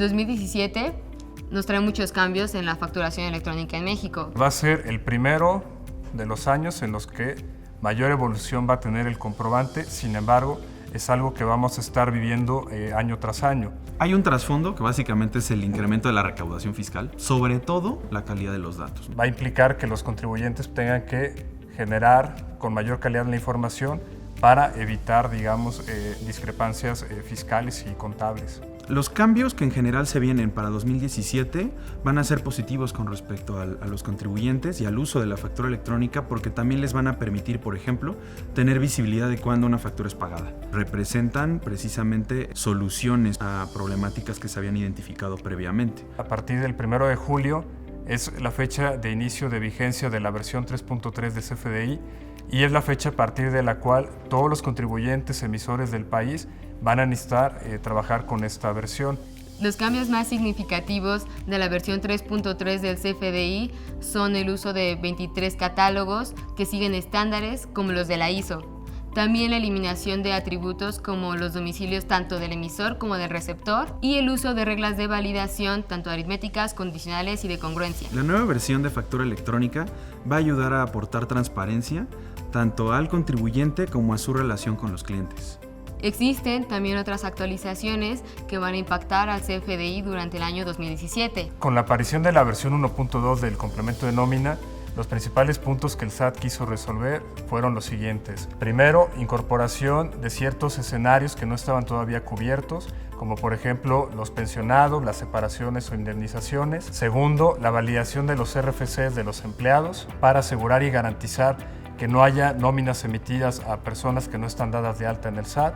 2017 nos trae muchos cambios en la facturación electrónica en México. Va a ser el primero de los años en los que mayor evolución va a tener el comprobante, sin embargo, es algo que vamos a estar viviendo año tras año. Hay un trasfondo que básicamente es el incremento de la recaudación fiscal, sobre todo la calidad de los datos. Va a implicar que los contribuyentes tengan que generar con mayor calidad la información para evitar, digamos, discrepancias fiscales y contables. Los cambios que en general se vienen para 2017 van a ser positivos con respecto a los contribuyentes y al uso de la factura electrónica, porque también les van a permitir, por ejemplo, tener visibilidad de cuándo una factura es pagada. Representan precisamente soluciones a problemáticas que se habían identificado previamente. A partir del 1 de julio es la fecha de inicio de vigencia de la versión 3.3 de CFDI y es la fecha a partir de la cual todos los contribuyentes emisores del país van a necesitar trabajar con esta versión. Los cambios más significativos de la versión 3.3 del CFDI son el uso de 23 catálogos que siguen estándares como los de la ISO. También la eliminación de atributos como los domicilios tanto del emisor como del receptor y el uso de reglas de validación tanto aritméticas, condicionales y de congruencia. La nueva versión de factura electrónica va a ayudar a aportar transparencia tanto al contribuyente como a su relación con los clientes. Existen también otras actualizaciones que van a impactar al CFDI durante el año 2017. Con la aparición de la versión 1.2 del complemento de nómina, los principales puntos que el SAT quiso resolver fueron los siguientes. Primero, incorporación de ciertos escenarios que no estaban todavía cubiertos, como por ejemplo los pensionados, las separaciones o indemnizaciones. Segundo, la validación de los RFCs de los empleados para asegurar y garantizar que no haya nóminas emitidas a personas que no están dadas de alta en el SAT.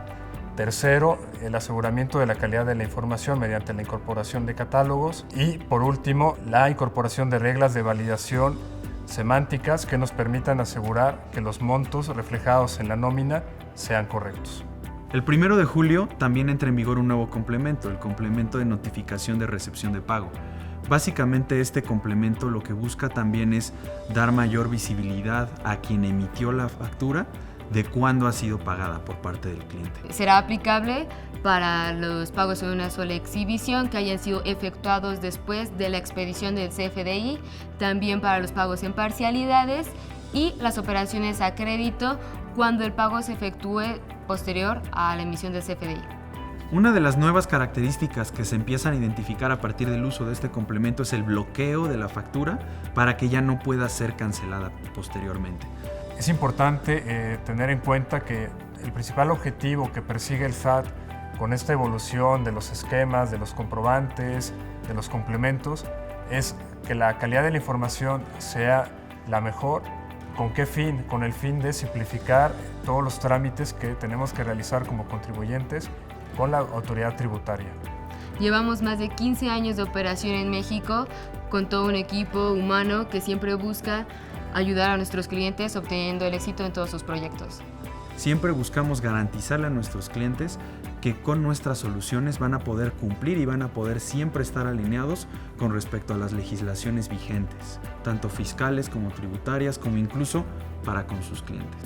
Tercero, el aseguramiento de la calidad de la información mediante la incorporación de catálogos. Y por último, la incorporación de reglas de validación semánticas que nos permitan asegurar que los montos reflejados en la nómina sean correctos. El 1 de julio también entra en vigor un nuevo complemento, el complemento de notificación de recepción de pago. Básicamente este complemento lo que busca también es dar mayor visibilidad a quien emitió la factura de cuándo ha sido pagada por parte del cliente. Será aplicable para los pagos en una sola exhibición que hayan sido efectuados después de la expedición del CFDI, también para los pagos en parcialidades y las operaciones a crédito cuando el pago se efectúe posterior a la emisión del CFDI. Una de las nuevas características que se empiezan a identificar a partir del uso de este complemento es el bloqueo de la factura para que ya no pueda ser cancelada posteriormente. Es importante tener en cuenta que el principal objetivo que persigue el SAT con esta evolución de los esquemas, de los comprobantes, de los complementos, es que la calidad de la información sea la mejor. ¿Con qué fin? Con el fin de simplificar todos los trámites que tenemos que realizar como contribuyentes con la autoridad tributaria. Llevamos más de 15 años de operación en México con todo un equipo humano que siempre busca ayudar a nuestros clientes obteniendo el éxito en todos sus proyectos. Siempre buscamos garantizarle a nuestros clientes que con nuestras soluciones van a poder cumplir y van a poder siempre estar alineados con respecto a las legislaciones vigentes, tanto fiscales como tributarias, como incluso para con sus clientes.